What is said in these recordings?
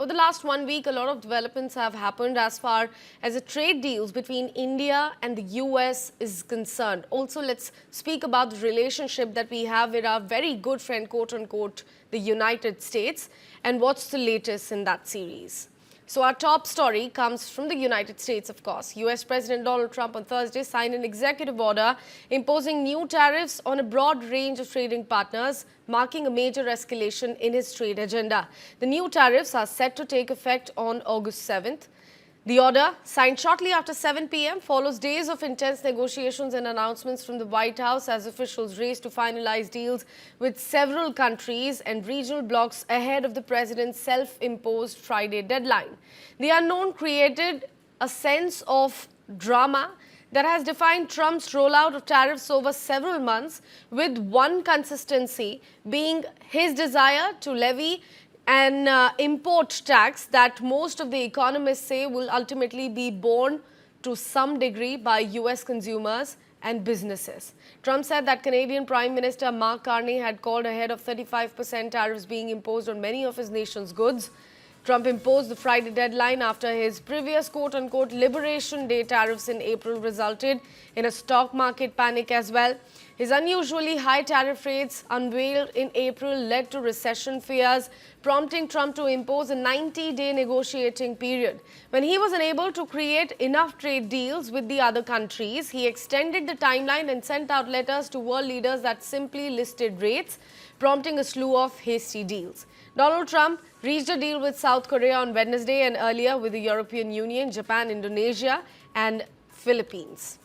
Over the last 1 week, a lot of developments have happened as far as the trade deals between India and the US is concerned. Also, let's speak about the relationship that we have with our very good friend, quote unquote, the United States, and what's the latest in that series. So our top story comes from the United States, of course. US President Donald Trump on Thursday signed an executive order imposing new tariffs on a broad range of trading partners, marking a major escalation in his trade agenda. The new tariffs are set to take effect on August 7th. The order, signed shortly after 7 p.m., follows days of intense negotiations and announcements from the White House as officials race to finalize deals with several countries and regional blocs ahead of the president's self-imposed Friday deadline. The unknown created a sense of drama that has defined Trump's rollout of tariffs over several months, with one consistency being his desire to levy an import tax that most of the economists say will ultimately be borne to some degree by US consumers and businesses. Trump said that Canadian Prime Minister Mark Carney had called ahead of 35% tariffs being imposed on many of his nation's goods. Trump imposed the Friday deadline after his previous quote-unquote Liberation Day tariffs in April resulted in a stock market panic as well. His unusually high tariff rates unveiled in April led to recession fears, prompting Trump to impose a 90-day negotiating period. When he was unable to create enough trade deals with the other countries, he extended the timeline and sent out letters to world leaders that simply listed rates, prompting a slew of hasty deals. Donald Trump reached a deal with South Korea on Wednesday and earlier with the European Union, Japan, Indonesia, and Philippines.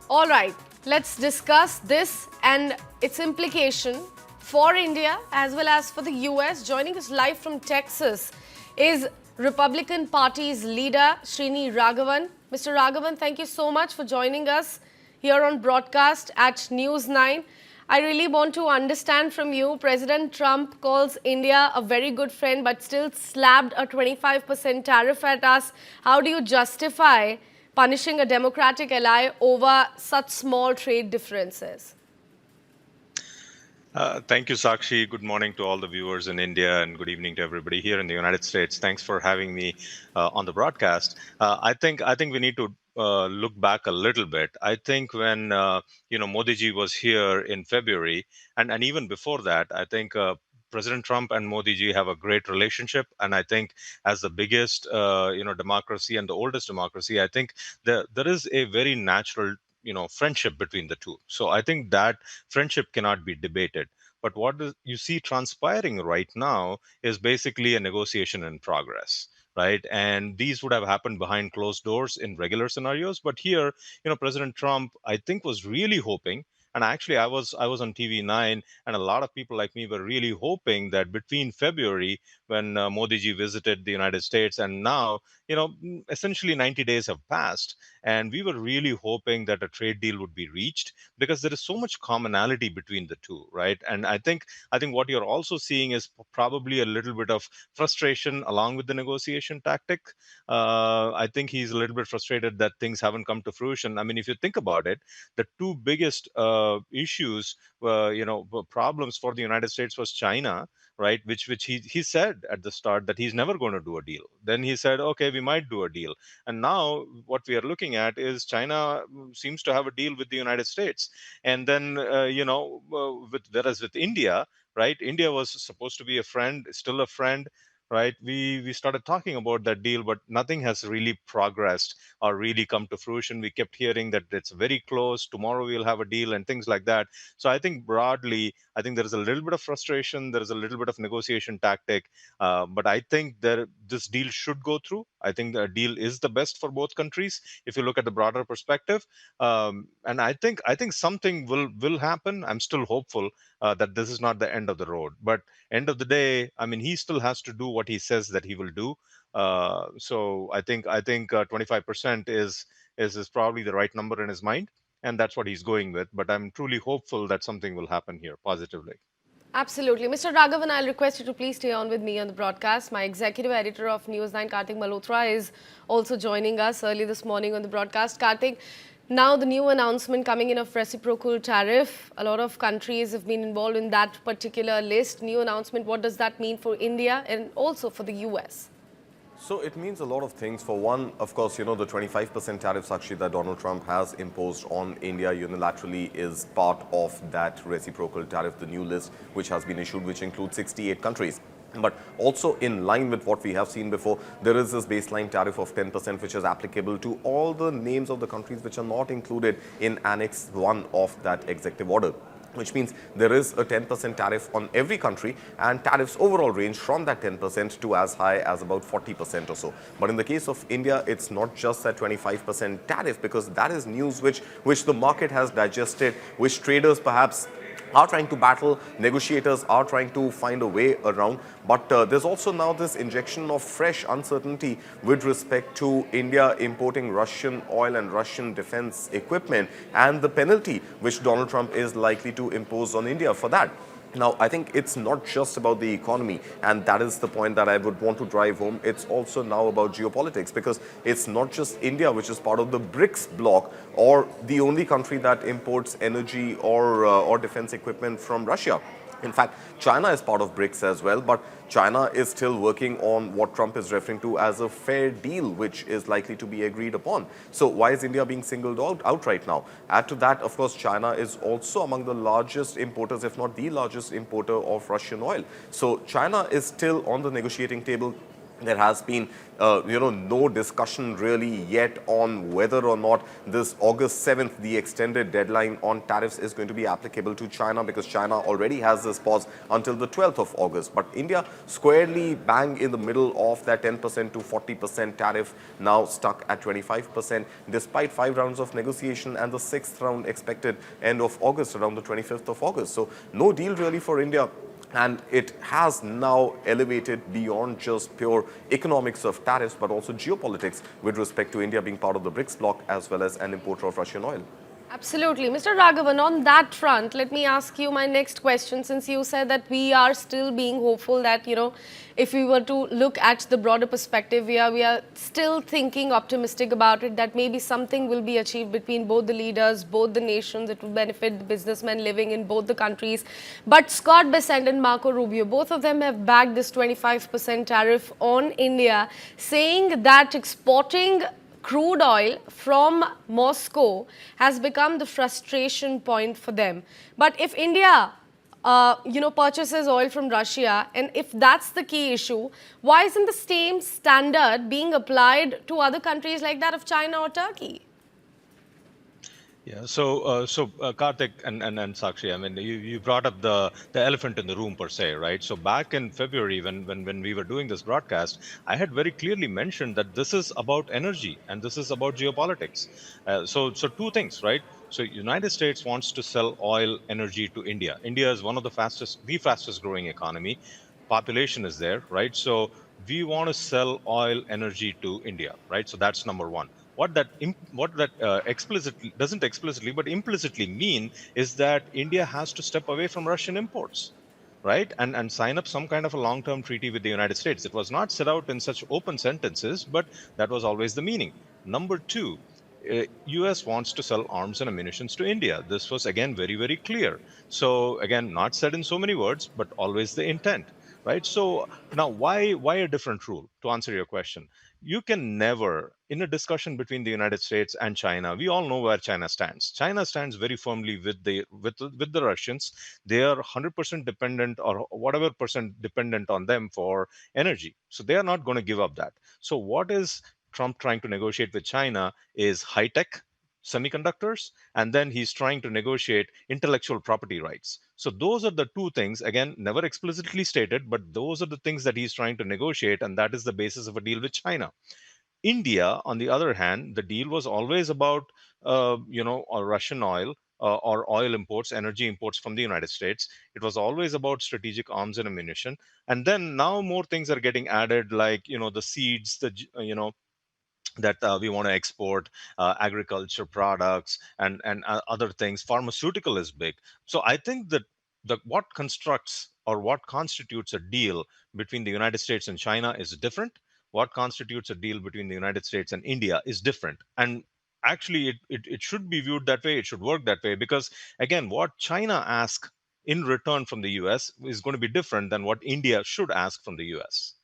All right, let's discuss this and its implication for India as well as for the US. Joining us live from Texas is Republican Party's leader, Srini Raghavan. Mr. Raghavan, thank you so much for joining us here on broadcast at News9. I really want to understand from you, President Trump calls India a very good friend but still slapped a 25% tariff at us. How do you justify punishing a democratic ally over such small trade differences? Thank you, Sakshi. Good morning to all the viewers in India, and good evening to everybody here in the United States. Thanks for having me on the broadcast. I think we need to look back a little bit. I think when Modi ji was here in February, and even before that, I think President Trump and Modi ji have a great relationship, and I think as the biggest democracy and the oldest democracy, I think there is a very natural friendship between the two. So I think that friendship cannot be debated. But you see transpiring right now is basically a negotiation in progress, right? And these would have happened behind closed doors in regular scenarios. But here, President Trump, I think, was really hoping. And actually, I was on TV9, and a lot of people like me were really hoping that between February, when Modi ji visited the United States, and now, essentially 90 days have passed, and we were really hoping that a trade deal would be reached because there is so much commonality between the two, right? And I think what you're also seeing is probably a little bit of frustration along with the negotiation tactic. I think he's a little bit frustrated that things haven't come to fruition. I mean, if you think about it, the two biggest issues, problems for the United States was China, right? Which he said at the start that he's never going to do a deal. Then he said, okay, we might do a deal. And now what we are looking at is China seems to have a deal with the United States. And then, whereas with India, right? India was supposed to be a friend, still a friend, right? We started talking about that deal, but nothing has really progressed or really come to fruition. We kept hearing that it's very close. Tomorrow we'll have a deal and things like that. So I think broadly, I think there is a little bit of frustration. There is a little bit of negotiation tactic, but I think this deal should go through. I think the deal is the best for both countries if you look at the broader perspective. And I think something will happen. I'm still hopeful that this is not the end of the road. But end of the day, I mean, he still has to do what he says that he will do. So I think 25% is probably the right number in his mind, and that's what he's going with. But I'm truly hopeful that something will happen here positively. Absolutely. Mr. Raghavan, I'll request you to please stay on with me on the broadcast. My executive editor of News9, Kartik Malhotra, is also joining us early this morning on the broadcast. Kartik, now the new announcement coming in of reciprocal tariff. A lot of countries have been involved in that particular list. New announcement, what does that mean for India and also for the US? So it means a lot of things. For one, of course, the 25% tariffs actually that Donald Trump has imposed on India unilaterally is part of that reciprocal tariff, the new list which has been issued, which includes 68 countries. But also in line with what we have seen before, there is this baseline tariff of 10% which is applicable to all the names of the countries which are not included in Annex 1 of that executive order, which means there is a 10% tariff on every country, and tariffs overall range from that 10% to as high as about 40% or so. But in the case of India, it's not just that 25% tariff, because that is news which the market has digested, which traders perhaps are trying to battle, negotiators are trying to find a way around. But there's also now this injection of fresh uncertainty with respect to India importing Russian oil and Russian defense equipment, and the penalty which Donald Trump is likely to impose on India for that. Now, I think it's not just about the economy, and that is the point that I would want to drive home. It's also now about geopolitics, because it's not just India, which is part of the BRICS bloc, or the only country that imports energy or defense equipment from Russia. In fact, China is part of BRICS as well, but China is still working on what Trump is referring to as a fair deal, which is likely to be agreed upon. So why is India being singled out right now? Add to that, of course, China is also among the largest importers, if not the largest importer of Russian oil. So China is still on the negotiating table. There has been, no discussion really yet on whether or not this August 7th, the extended deadline on tariffs, is going to be applicable to China, because China already has this pause until the 12th of August. But India squarely bang in the middle of that 10% to 40% tariff, now stuck at 25%, despite 5 rounds of negotiation and the 6th round expected end of August, around the 25th of August. So no deal really for India. And it has now elevated beyond just pure economics of tariffs, but also geopolitics with respect to India being part of the BRICS bloc as well as an importer of Russian oil. Absolutely. Mr. Raghavan, on that front, let me ask you my next question, since you said that we are still being hopeful that, if we were to look at the broader perspective, we are still thinking optimistic about it, that maybe something will be achieved between both the leaders, both the nations. It will benefit the businessmen living in both the countries. But Scott Bessent and Marco Rubio, both of them have backed this 25% tariff on India, saying that exporting crude oil from Moscow has become the frustration point for them. But if India, purchases oil from Russia, and if that's the key issue, why isn't the same standard being applied to other countries like that of China or Turkey? Yeah. So Karthik and Sakshi, I mean, you brought up the elephant in the room per se, right? So back in February, when we were doing this broadcast, I had very clearly mentioned that this is about energy and this is about geopolitics. So two things, right? So United States wants to sell oil energy to India. India is one of the fastest growing economy. Population is there, right? So we want to sell oil energy to India, right? So that's number one. What that explicitly doesn't explicitly but implicitly mean is that India has to step away from Russian imports, right, and sign up some kind of a long-term treaty with the United States. It was not set out in such open sentences, but that was always the meaning. Number two, US wants to sell arms and ammunitions to India. This was again very, very clear. So again, not said in so many words, but always the intent, right? So now why a different rule? To answer your question, you can never, in a discussion between the United States and China, we all know where China stands. China stands very firmly with the Russians. They are 100% dependent, or whatever percent dependent on them for energy. So they are not going to give up that. So what is Trump trying to negotiate with China is high tech semiconductors, and then he's trying to negotiate intellectual property rights. So those are the two things, again, never explicitly stated, but those are the things that he's trying to negotiate, and that is the basis of a deal with China. India, on the other hand, the deal was always about, Russian oil. Or oil imports, energy imports from the United States. It was always about strategic arms and ammunition. And then now more things are getting added, like, the seeds, that we want to export agriculture products and other things. Pharmaceutical is big. So I think that what constructs or what constitutes a deal between the United States and China is different. What constitutes a deal between the United States and India is different. And actually, it should be viewed that way. It should work that way because, again, what China asks in return from the US is going to be different than what India should ask from the US.